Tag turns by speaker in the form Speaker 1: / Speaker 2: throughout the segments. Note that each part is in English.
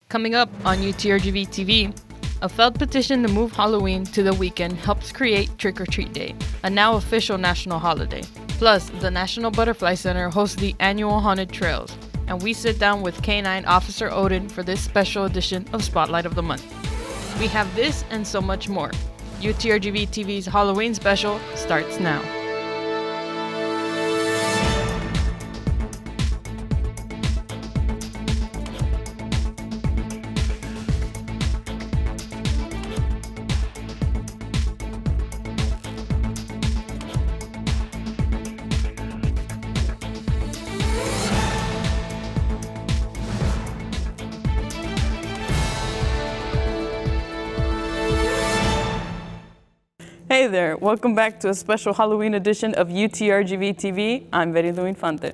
Speaker 1: Coming up on UTRGV-TV, a failed petition to move Halloween to the weekend helps create Trick or Treat Day, a now official national holiday. Plus, the National Butterfly Center hosts the annual Haunted Trails, and we sit down with K9 Officer Odin for this special edition of Spotlight of the Month. We have this and so much more. UTRGV-TV's Halloween special starts now. Hey there, welcome back to a special Halloween edition of UTRGV-TV. I'm Verido Infante.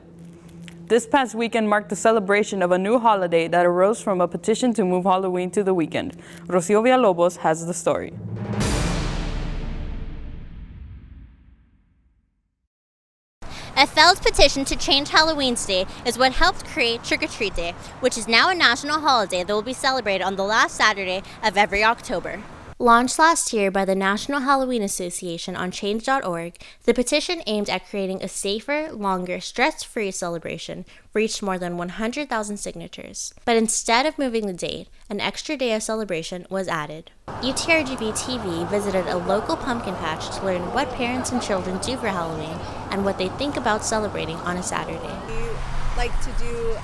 Speaker 1: This past weekend marked the celebration of a new holiday that arose from a petition to move Halloween to the weekend. Rocio Villalobos has the story.
Speaker 2: A failed petition to change Halloween's Day is what helped create Trick or Treat Day, which is now a national holiday that will be celebrated on the last Saturday of every October. Launched last year by the National Halloween Association on Change.org, the petition aimed at creating a safer, longer, stress-free celebration reached more than 100,000 signatures. But instead of moving the date, an extra day of celebration was added. UTRGV-TV visited a local pumpkin patch to learn what parents and children do for Halloween and what they think about celebrating on a Saturday.
Speaker 3: We like to do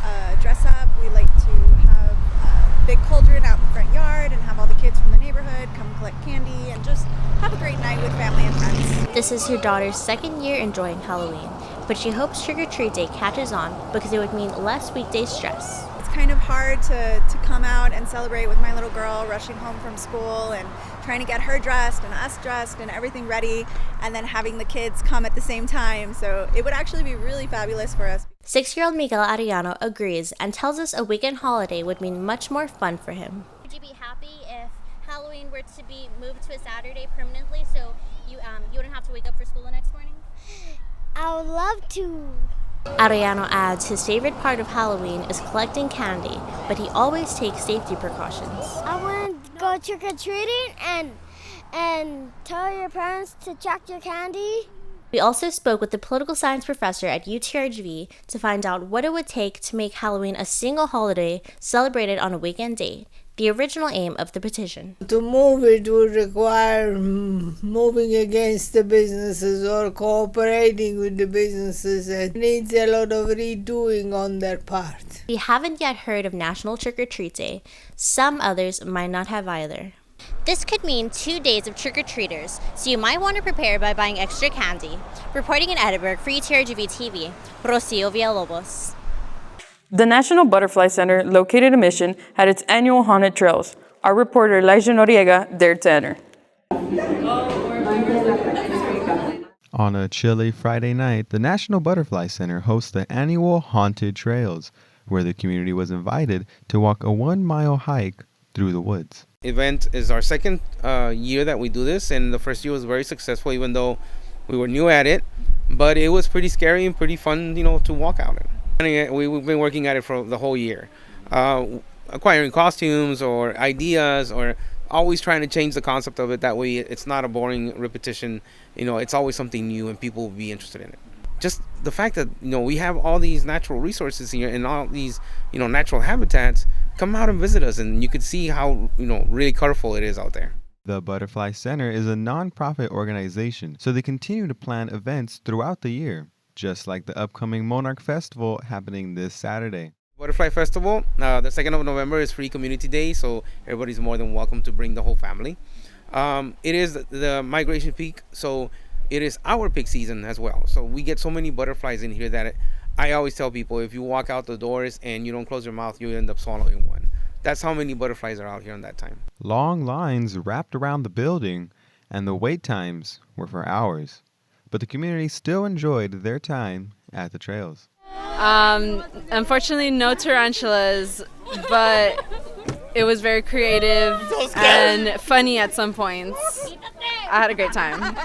Speaker 3: dress up. We like to have a big cauldron out in the front yard and have all the kids from the neighborhood come collect candy and just have a great night with family and friends.
Speaker 2: This is her daughter's second year enjoying Halloween, but she hopes Trick or Treat Day catches on because it would mean less weekday stress.
Speaker 3: It's kind of hard to come out and celebrate with my little girl rushing home from school and trying to get her dressed and us dressed and everything ready, and then having the kids come at the same time. So it would actually be really fabulous for us.
Speaker 2: 6-year-old Miguel Arellano agrees and tells us a weekend holiday would mean much more fun for him. Would you be happy if Halloween were to be moved to a Saturday permanently so you wouldn't have to wake up for school the next morning?
Speaker 4: I would love to.
Speaker 2: Arellano adds his favorite part of Halloween is collecting candy, but he always takes safety precautions.
Speaker 4: I want to go trick-or-treating and tell your parents to check your candy.
Speaker 2: We also spoke with the political science professor at UTRGV to find out what it would take to make Halloween a single holiday celebrated on a weekend date, the original aim of the petition.
Speaker 5: To move it would require moving against the businesses or cooperating with the businesses. It needs a lot of redoing on their part.
Speaker 2: We haven't yet heard of National Trick or Treat Day. Some others might not have either. This could mean 2 days of trick-or-treaters, so you might want to prepare by buying extra candy. Reporting in Edinburgh for UTRGV-TV, Rocio Villalobos.
Speaker 1: The National Butterfly Center, located in Mission, had its annual Haunted Trails. Our reporter Elijah Noriega dared to enter.
Speaker 6: On a chilly Friday night, the National Butterfly Center hosts the annual Haunted Trails, where the community was invited to walk a 1-mile hike through the woods.
Speaker 7: Event is our second year that we do this, and the first year was very successful, even though we were new at it. But it was pretty scary and pretty fun, to walk out in. We've been working at it for the whole year, acquiring costumes or ideas, or always trying to change the concept of it. That way, it's not a boring repetition. It's always something new, and people will be interested in it. Just the fact that we have all these natural resources here and all these natural habitats. Come out and visit us, and you can see how really colorful it is out there.
Speaker 6: The Butterfly Center is a non-profit organization, so they continue to plan events throughout the year, just like the upcoming Monarch Festival happening this Saturday.
Speaker 7: Butterfly Festival, the 2nd of November is Free Community Day, so everybody's more than welcome to bring the whole family. It is the migration peak, so it is our peak season as well. So we get so many butterflies in here that I always tell people, if you walk out the doors and you don't close your mouth, you end up swallowing one. That's how many butterflies are out here in that time.
Speaker 6: Long lines wrapped around the building, and the wait times were for hours. But the community still enjoyed their time at the trails.
Speaker 8: Unfortunately, no tarantulas, but it was very creative and funny at some points. I had a great time.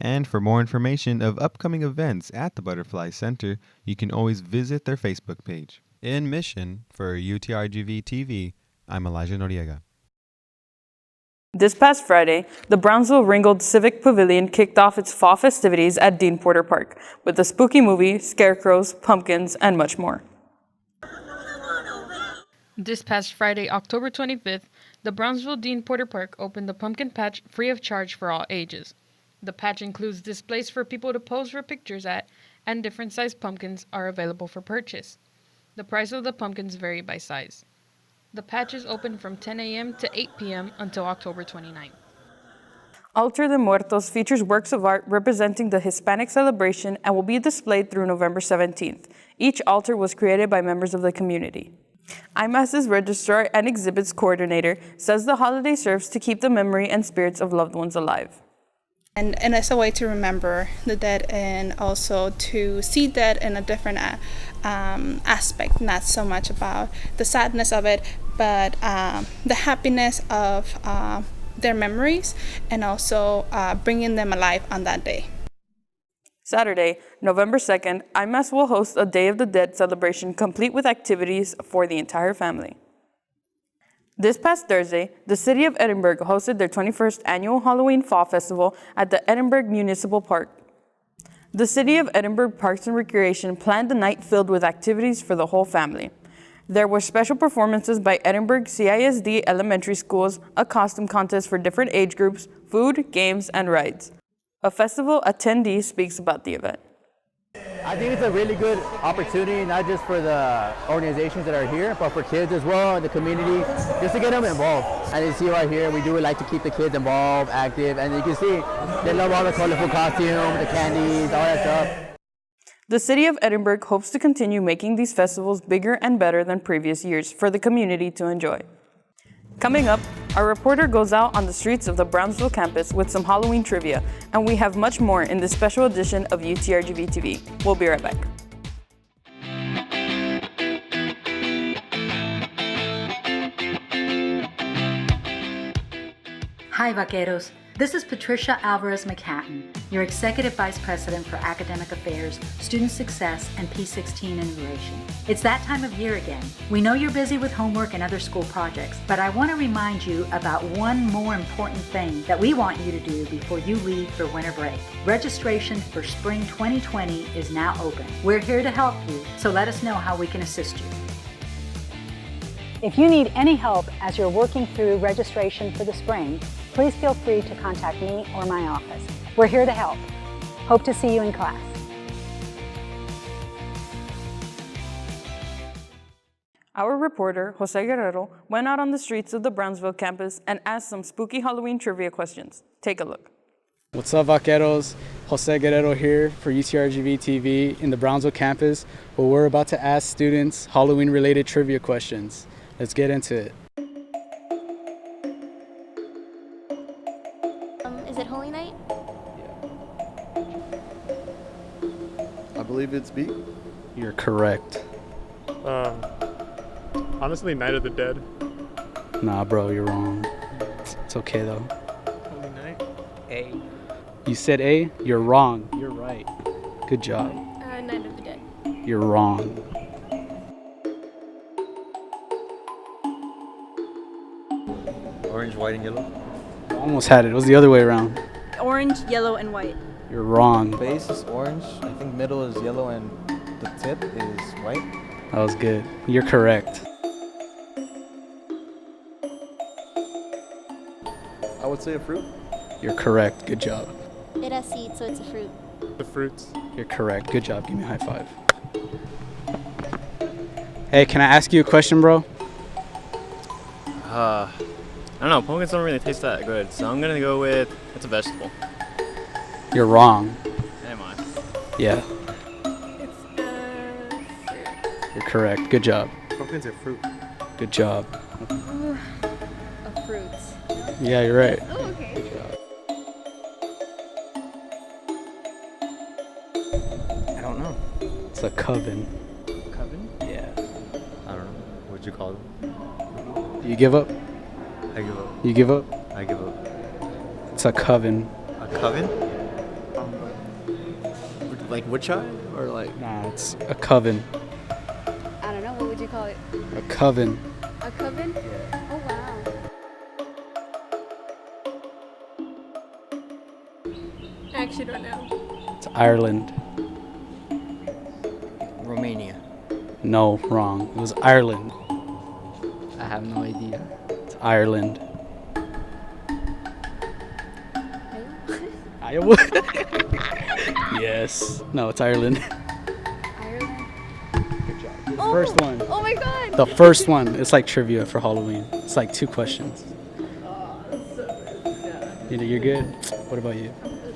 Speaker 6: And for more information of upcoming events at the Butterfly Center, you can always visit their Facebook page. In Mission for UTRGV-TV, I'm Elijah Noriega.
Speaker 1: This past Friday, the Brownsville-Ringgold Civic Pavilion kicked off its fall festivities at Dean Porter Park with a spooky movie, scarecrows, pumpkins, and much more. This past Friday, October 25th, the Brownsville Dean Porter Park opened the pumpkin patch free of charge for all ages. The patch includes displays for people to pose for pictures at, and different sized pumpkins are available for purchase. The price of the pumpkins vary by size. The patch is open from 10 a.m. to 8 p.m. until October 29th. Altar de Muertos features works of art representing the Hispanic celebration and will be displayed through November 17th. Each altar was created by members of the community. IMAS's registrar and exhibits coordinator says the holiday serves to keep the memory and spirits of loved ones alive.
Speaker 9: And it's a way to remember the dead and also to see that in a different aspect, not so much about the sadness of it, but the happiness of their memories and also bringing them alive on that day.
Speaker 1: Saturday, November 2nd, IMAS will host a Day of the Dead celebration complete with activities for the entire family. This past Thursday, the City of Edinburgh hosted their 21st annual Halloween Fall Festival at the Edinburgh Municipal Park. The City of Edinburgh Parks and Recreation planned a night filled with activities for the whole family. There were special performances by Edinburgh CISD elementary schools, a costume contest for different age groups, food, games, and rides. A festival attendee speaks about the event.
Speaker 10: I think it's a really good opportunity, not just for the organizations that are here, but for kids as well in the community, just to get them involved. And you see right here, we do like to keep the kids involved, active, and you can see they love all the colorful costumes, the candies, all that stuff.
Speaker 1: The City of Edinburgh hopes to continue making these festivals bigger and better than previous years for the community to enjoy. Coming up, our reporter goes out on the streets of the Brownsville campus with some Halloween trivia, and we have much more in this special edition of UTRGV-TV. We'll be right back.
Speaker 11: Hi, Vaqueros. This is Patricia Alvarez McHatton, your Executive Vice President for Academic Affairs, Student Success, and P16 Integration. It's that time of year again. We know you're busy with homework and other school projects, but I want to remind you about one more important thing that we want you to do before you leave for winter break. Registration for spring 2020 is now open. We're here to help you, so let us know how we can assist you. If you need any help as you're working through registration for the spring, please feel free to contact me or my office. We're here to help. Hope to see you in class.
Speaker 1: Our reporter, Jose Guerrero, went out on the streets of the Brownsville campus and asked some spooky Halloween trivia questions. Take a look.
Speaker 12: What's up, Vaqueros? Jose Guerrero here for UTRGV-TV in the Brownsville campus, where we're about to ask students Halloween-related trivia questions. Let's get into it.
Speaker 2: Is it Holy Night?
Speaker 13: I believe it's B.
Speaker 12: You're correct.
Speaker 14: Honestly, Night of the Dead.
Speaker 12: Nah, bro, you're wrong. It's okay, though.
Speaker 14: Holy Night? A.
Speaker 12: You said A? You're wrong. You're right. Good job.
Speaker 2: Night of the Dead.
Speaker 12: You're wrong.
Speaker 13: Orange, white, and yellow.
Speaker 12: Almost had it. It was the other way around.
Speaker 8: Orange, yellow, and white.
Speaker 12: You're wrong.
Speaker 15: Base is orange. I think middle is yellow and the tip is white.
Speaker 12: That was good. You're correct.
Speaker 13: I would say a fruit.
Speaker 12: You're correct. Good job.
Speaker 2: It has seeds, so it's a fruit.
Speaker 14: The fruits.
Speaker 12: You're correct. Good job. Give me a high five. Hey, can I ask you a question, bro?
Speaker 16: I don't know. Pumpkins don't really taste that good, so I'm gonna go with it's a vegetable.
Speaker 12: You're wrong.
Speaker 16: Am I?
Speaker 12: Yeah.
Speaker 2: It's a fruit.
Speaker 12: You're correct. Good job.
Speaker 13: Pumpkins are fruit.
Speaker 12: Good job.
Speaker 2: A fruit.
Speaker 12: Yeah, you're right.
Speaker 2: Oh, okay.
Speaker 12: Good job.
Speaker 15: I don't know.
Speaker 12: It's a coven.
Speaker 15: Coven?
Speaker 12: Yeah.
Speaker 13: I don't know. What'd you call them?
Speaker 12: You give up?
Speaker 13: I give up.
Speaker 12: You give up?
Speaker 13: I give up.
Speaker 12: It's a coven.
Speaker 13: A coven? Like wood chime? Or like...
Speaker 12: Nah, it's a coven.
Speaker 17: I don't know. What would you call it?
Speaker 12: A coven.
Speaker 17: A coven?
Speaker 12: Yeah.
Speaker 4: Oh, wow.
Speaker 17: I actually don't know.
Speaker 12: It's Ireland.
Speaker 18: Romania.
Speaker 12: No, wrong. It was Ireland.
Speaker 18: I have no idea.
Speaker 12: It's Ireland. Iowa? Yes. No, it's Ireland.
Speaker 17: Ireland?
Speaker 12: Good job. First one.
Speaker 17: Oh my god!
Speaker 12: The first one. It's like trivia for Halloween. It's like 2 questions. You're good? What about you?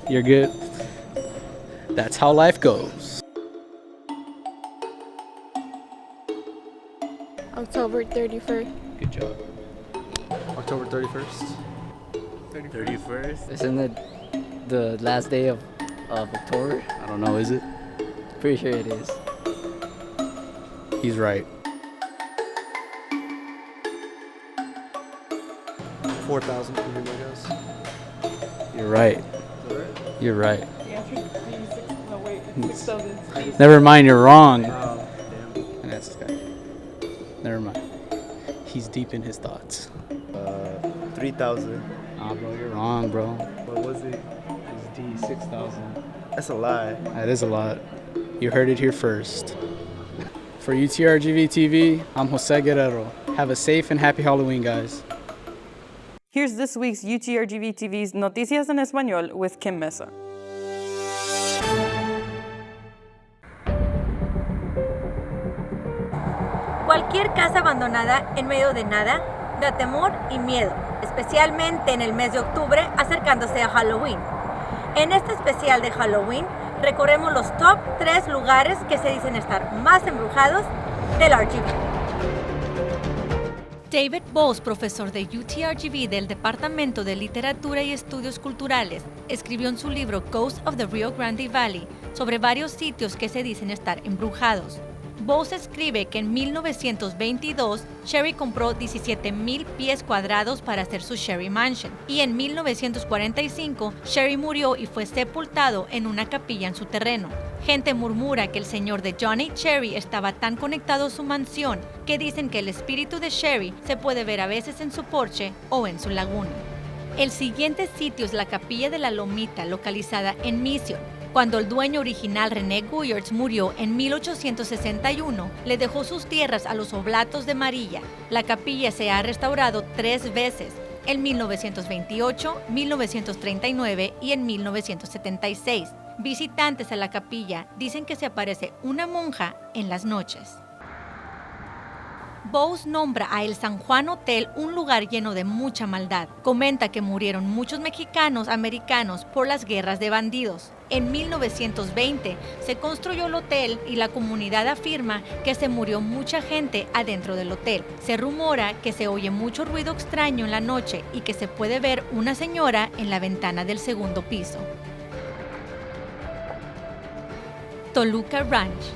Speaker 12: You're good? That's how life goes.
Speaker 17: October 31st.
Speaker 12: Good job.
Speaker 15: October 31st.
Speaker 14: 31st?
Speaker 18: Isn't it the last day of October?
Speaker 12: I don't know, is it?
Speaker 18: Pretty sure it is.
Speaker 12: He's right.
Speaker 15: 4,000 for me, guys.
Speaker 12: You're right. You're right.
Speaker 17: No, wait, it's 6,000.
Speaker 12: Never mind, you're wrong.
Speaker 15: Damn.
Speaker 12: And that's this guy. Never mind. He's deep in his thoughts.
Speaker 15: 3,000.
Speaker 12: Nah, bro, you're wrong, bro.
Speaker 15: What was it?
Speaker 12: It's D, 6,000.
Speaker 15: That's a lie.
Speaker 12: That is a lot. You heard it here first. For UTRGV-TV, I'm Jose Guerrero. Have a safe and happy Halloween, guys.
Speaker 1: Here's this week's UTRGV-TV's Noticias en Español with Kim Mesa.
Speaker 19: Cualquier casa abandonada en medio de nada da temor y miedo, especialmente en el mes de octubre acercándose a Halloween. En este especial de Halloween recorremos los top 3 lugares que se dicen estar más embrujados del RGV. David Bowles, profesor de UTRGV del Departamento de Literatura y Estudios Culturales, escribió en su libro Ghosts of the Rio Grande Valley sobre varios sitios que se dicen estar embrujados. Bowles escribe que en 1922 Sherry compró 17,000 pies cuadrados para hacer su Sherry Mansion y en 1945 Sherry murió y fue sepultado en una capilla en su terreno. Gente murmura que el señor de Johnny Cherry estaba tan conectado a su mansión que dicen que el espíritu de Sherry se puede ver a veces en su porche o en su laguna. El siguiente sitio es la capilla de la Lomita, localizada en Mission. Cuando el dueño original René Guyards murió en 1861, le dejó sus tierras a los Oblatos de Marilla. La capilla se ha restaurado 3 veces, en 1928, 1939 y en 1976. Visitantes a la capilla dicen que se aparece una monja en las noches. Bowles nombra a el San Juan Hotel un lugar lleno de mucha maldad. Comenta que murieron muchos mexicanos americanos por las guerras de bandidos. En 1920 se construyó el hotel y la comunidad afirma que se murió mucha gente adentro del hotel. Se rumora que se oye mucho ruido extraño en la noche y que se puede ver una señora en la ventana del segundo piso. Toluca Ranch.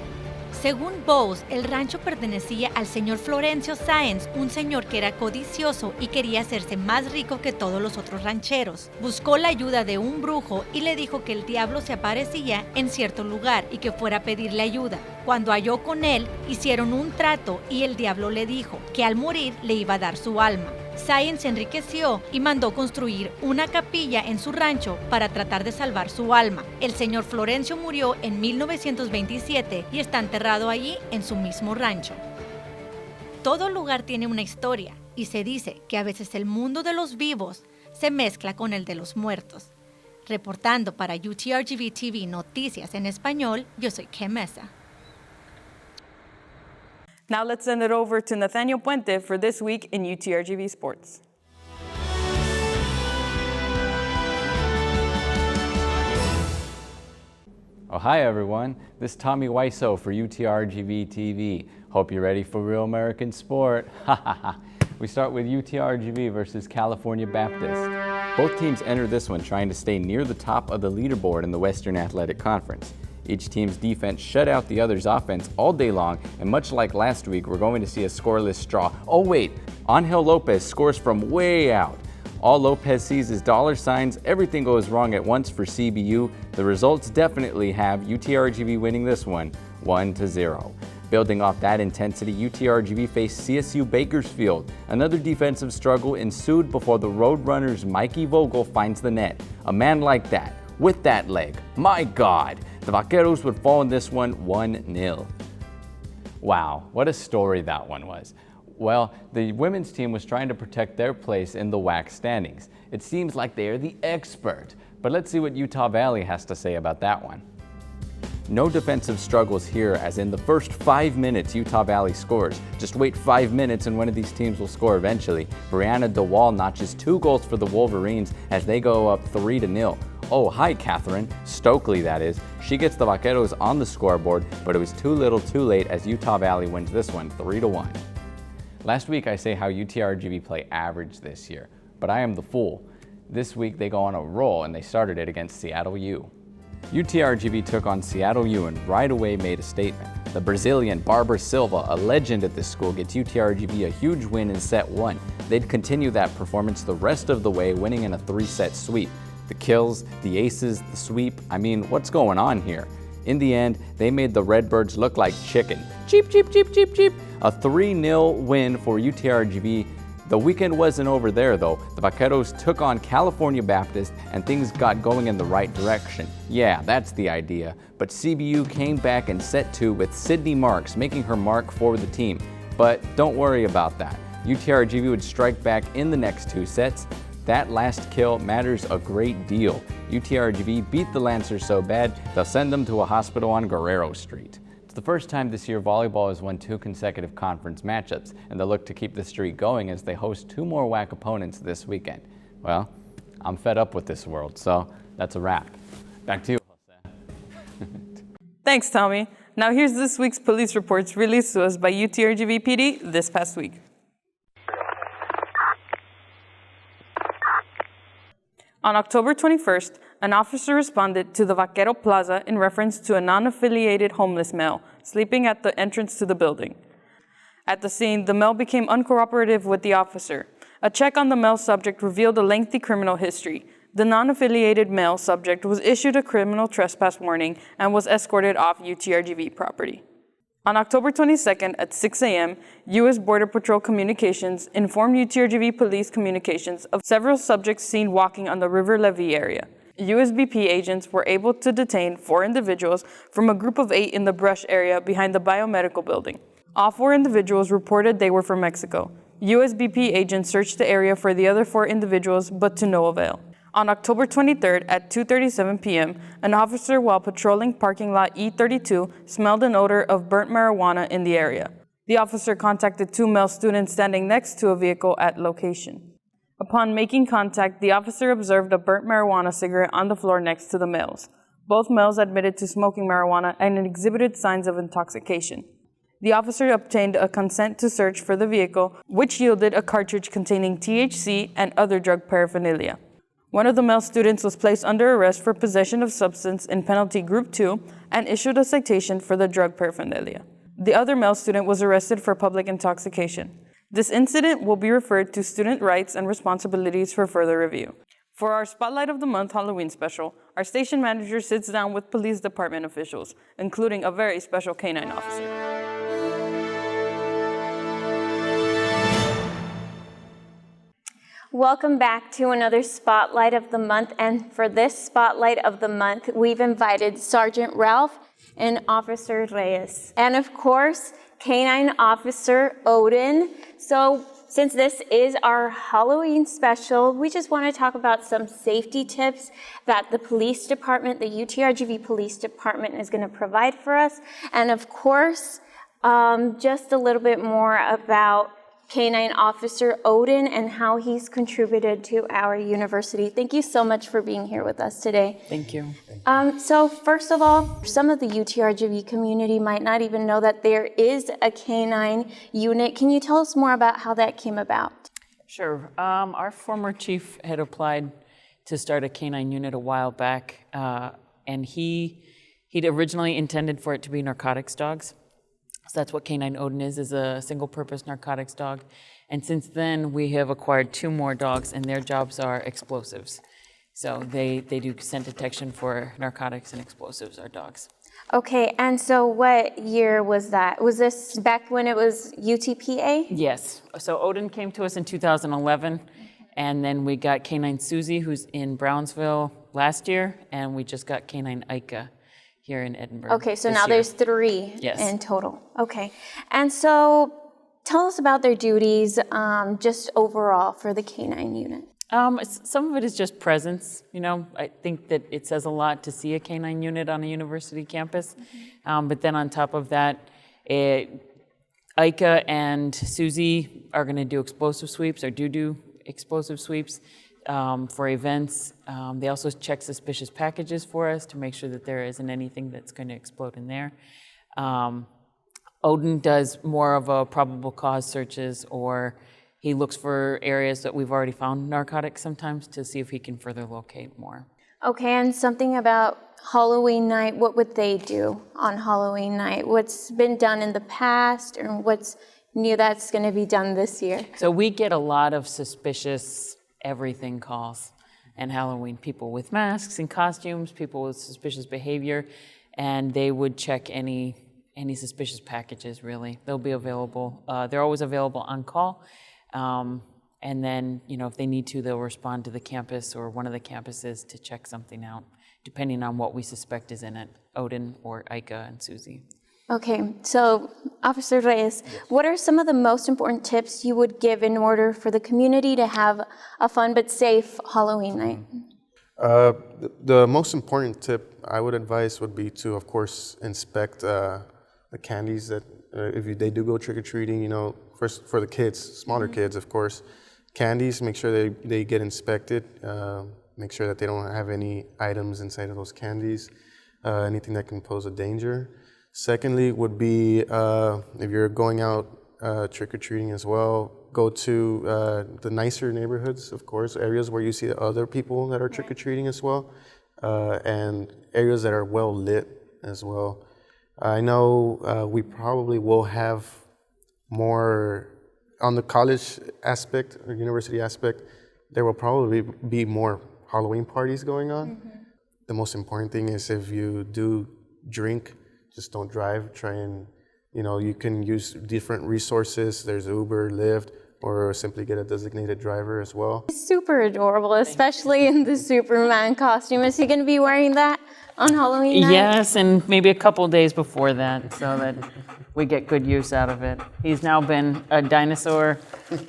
Speaker 19: Según Bowles, el rancho pertenecía al señor Florencio Sáenz, un señor que era codicioso y quería hacerse más rico que todos los otros rancheros. Buscó la ayuda de un brujo y le dijo que el diablo se aparecía en cierto lugar y que fuera a pedirle ayuda. Cuando halló con él, hicieron un trato y el diablo le dijo que al morir le iba a dar su alma. Sáenz se enriqueció y mandó construir una capilla en su rancho para tratar de salvar su alma. El señor Florencio murió en 1927 y está enterrado allí en su mismo rancho. Todo lugar tiene una historia y se dice que a veces el mundo de los vivos se mezcla con el de los muertos. Reportando para UTRGV-TV Noticias en Español, yo soy Kim Mesa.
Speaker 1: Now let's send it over to Nathaniel Puente for This Week in UTRGV Sports.
Speaker 20: Oh, hi everyone. This is Tommy Wiseau for UTRGV-TV. Hope you're ready for real American sport. We start with UTRGV versus California Baptist. Both teams entered this one trying to stay near the top of the leaderboard in the Western Athletic Conference. Each team's defense shut out the other's offense all day long, and much like last week, we're going to see a scoreless draw. Oh wait, Angel Lopez scores from way out. All Lopez sees is dollar signs. Everything goes wrong at once for CBU. The results definitely have UTRGV winning this one 1-0. Building off that intensity, UTRGV faced CSU Bakersfield. Another defensive struggle ensued before the Roadrunners' Mikey Vogel finds the net. A man like that, with that leg, my God, the Vaqueros would fall in this one 1-0. Wow, what a story that one was. Well, the women's team was trying to protect their place in the WAC standings. It seems like they are the expert, but let's see what Utah Valley has to say about that one. No defensive struggles here, as in the first 5 minutes Utah Valley scores. Just wait 5 minutes and one of these teams will score eventually. Brianna DeWall notches 2 goals for the Wolverines as they go up 3-0. Oh, hi Catherine, Stokely that is. She gets the Vaqueros on the scoreboard, but it was too little too late as Utah Valley wins this one 3-1. Last week I say how UTRGV play average this year, but I am the fool. This week they go on a roll and they started it against Seattle U. UTRGV took on Seattle U and right away made a statement. The Brazilian Barbara Silva, a legend at this school, gets UTRGV a huge win in set 1. They'd continue that performance the rest of the way, winning in a 3-set sweep. The kills, the aces, the sweep, I mean, what's going on here? In the end, they made the Redbirds look like chicken. Cheep, cheep, cheep, cheep, cheep. A 3-0 win for UTRGV. The weekend wasn't over there though. The Vaqueros took on California Baptist and things got going in the right direction. Yeah, that's the idea. But CBU came back in set 2 with Sydney Marks making her mark for the team. But don't worry about that. UTRGV would strike back in the next 2 sets. That last kill matters a great deal. UTRGV beat the Lancers so bad, they'll send them to a hospital on Guerrero Street. It's the first time this year volleyball has won 2 consecutive conference matchups, and they'll look to keep the streak going as they host 2 more WAC opponents this weekend. Well, I'm fed up with this world, so that's a wrap. Back to you, Jose.
Speaker 1: Thanks, Tommy. Now here's this week's police reports released to us by UTRGV-PD this past week. On October 21st, an officer responded to the Vaquero Plaza in reference to a non-affiliated homeless male sleeping at the entrance to the building. At the scene, the male became uncooperative with the officer. A check on the male subject revealed a lengthy criminal history. The non-affiliated male subject was issued a criminal trespass warning and was escorted off UTRGV property. On October 22nd at 6 a.m., U.S. Border Patrol Communications informed UTRGV Police Communications of several subjects seen walking on the River Levee area. USBP agents were able to detain 4 individuals from a group of 8 in the brush area behind the biomedical building. All 4 individuals reported they were from Mexico. USBP agents searched the area for the other 4 individuals, but to no avail. On October 23rd at 2:37 p.m., an officer while patrolling parking lot E32 smelled an odor of burnt marijuana in the area. The officer contacted 2 male students standing next to a vehicle at location. Upon making contact, the officer observed a burnt marijuana cigarette on the floor next to the males. Both males admitted to smoking marijuana and exhibited signs of intoxication. The officer obtained a consent to search for the vehicle, which yielded a cartridge containing THC and other drug paraphernalia. One of the male students was placed under arrest for possession of substance in penalty group 2 and issued a citation for the drug paraphernalia. The other male student was arrested for public intoxication. This incident will be referred to Student Rights and Responsibilities for further review. For our Spotlight of the Month Halloween special, our station manager sits down with police department officials, including a very special canine officer.
Speaker 21: Welcome back to another Spotlight of the Month, and for this Spotlight of the Month, we've invited Sergeant Ralph and Officer Reyes, and of course, Canine Officer Odin. So since this is our Halloween special, we just want to talk about some safety tips that the police department, the UTRGV Police Department, is going to provide for us, and of course, just a little bit more about Canine Officer Odin and how he's contributed to our university. Thank you so much for being here with us today.
Speaker 1: Thank you.
Speaker 21: So first of all, some of the UTRGV community might not even know that there is a canine unit. Can you tell us more about how that came about?
Speaker 22: Sure. Our former chief had applied to start a canine unit a while back, and he'd originally intended for it to be narcotics dogs. So that's what Canine Odin is a single-purpose narcotics dog. And since then, we have acquired 2 more dogs, and their jobs are explosives. So they do scent detection for narcotics and explosives, our dogs.
Speaker 21: Okay, and so what year was that? Was this back when it was UTPA?
Speaker 22: Yes. So Odin came to us in 2011, and then we got Canine Susie, who's in Brownsville last year, and we just got Canine Ika here in Edinburgh.
Speaker 21: Okay, so
Speaker 22: this
Speaker 21: now
Speaker 22: year.
Speaker 21: there's 3
Speaker 22: Yes.
Speaker 21: in total. Okay, and so tell us about their duties, just overall for the canine unit.
Speaker 22: Some of it is just presence. You know, I think that it says a lot to see a canine unit on a university campus. But then on top of that, Ika and Susie are going to do explosive sweeps, or do explosive sweeps for events. They also check suspicious packages for us to make sure that there isn't anything that's going to explode in there. Odin does more of a probable cause searches, or he looks for areas that we've already found narcotics sometimes to see if he can further locate more.
Speaker 21: Okay, and something about Halloween night, what would they do on Halloween night? What's been done in the past, and what's new that's going to be done this year?
Speaker 22: So we get a lot of suspicious everything calls and Halloween. People with masks and costumes, people with suspicious behavior, and they would check any suspicious packages, really. They'll be available. They're always available on call. And then, you know, if they need to, they'll respond to the campus or one of the campuses to check something out, depending on what we suspect is in it, Odin or Ika and Susie.
Speaker 21: Okay, so Officer Reyes, what are some of the most important tips you would give in order for the community to have a fun but safe Halloween night?
Speaker 3: The most important tip I would advise would be to, of course, inspect the candies that they do go trick-or-treating, you know, first for the kids, smaller kids, of course. Candies, make sure they get inspected, make sure that they don't have any items inside of those candies, anything that can pose a danger. Secondly would be, if you're going out trick-or-treating as well, go to the nicer neighborhoods, of course, areas where you see other people that are trick-or-treating as well, and areas that are well lit as well. I know we probably will have more, on the college aspect or university aspect, there will probably be more Halloween parties going on. Mm-hmm. The most important thing is if you do drink, just don't drive. Try and, you know, you can use different resources. There's Uber, Lyft, or simply get a designated driver as well.
Speaker 21: Super adorable, especially in the Superman costume. Is he going to be wearing that on Halloween night?
Speaker 22: Yes, and maybe a couple days before that, so that we get good use out of it. He's now been a dinosaur,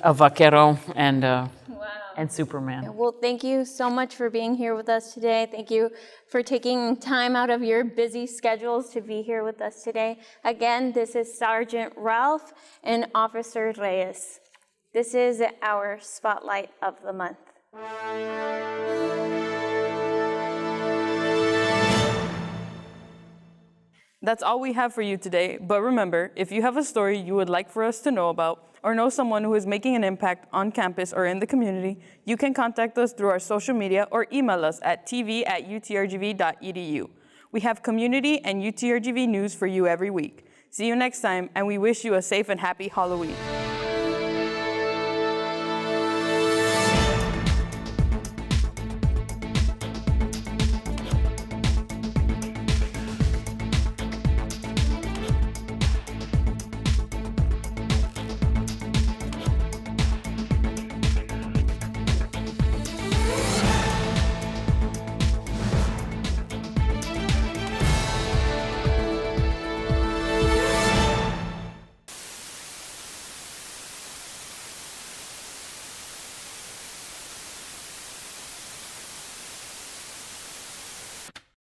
Speaker 22: a vaquero, and Superman.
Speaker 21: Well, thank you so much for being here with us today. Thank you for taking time out of your busy schedules to be here with us today. Again, this is Sergeant Ralph and Officer Reyes. This is our Spotlight of the Month.
Speaker 1: That's all we have for you today, but remember, if you have a story you would like for us to know about, or know someone who is making an impact on campus or in the community, you can contact us through our social media or email us at tv@utrgv.edu. We have community and UTRGV news for you every week. See you next time, and we wish you a safe and happy Halloween.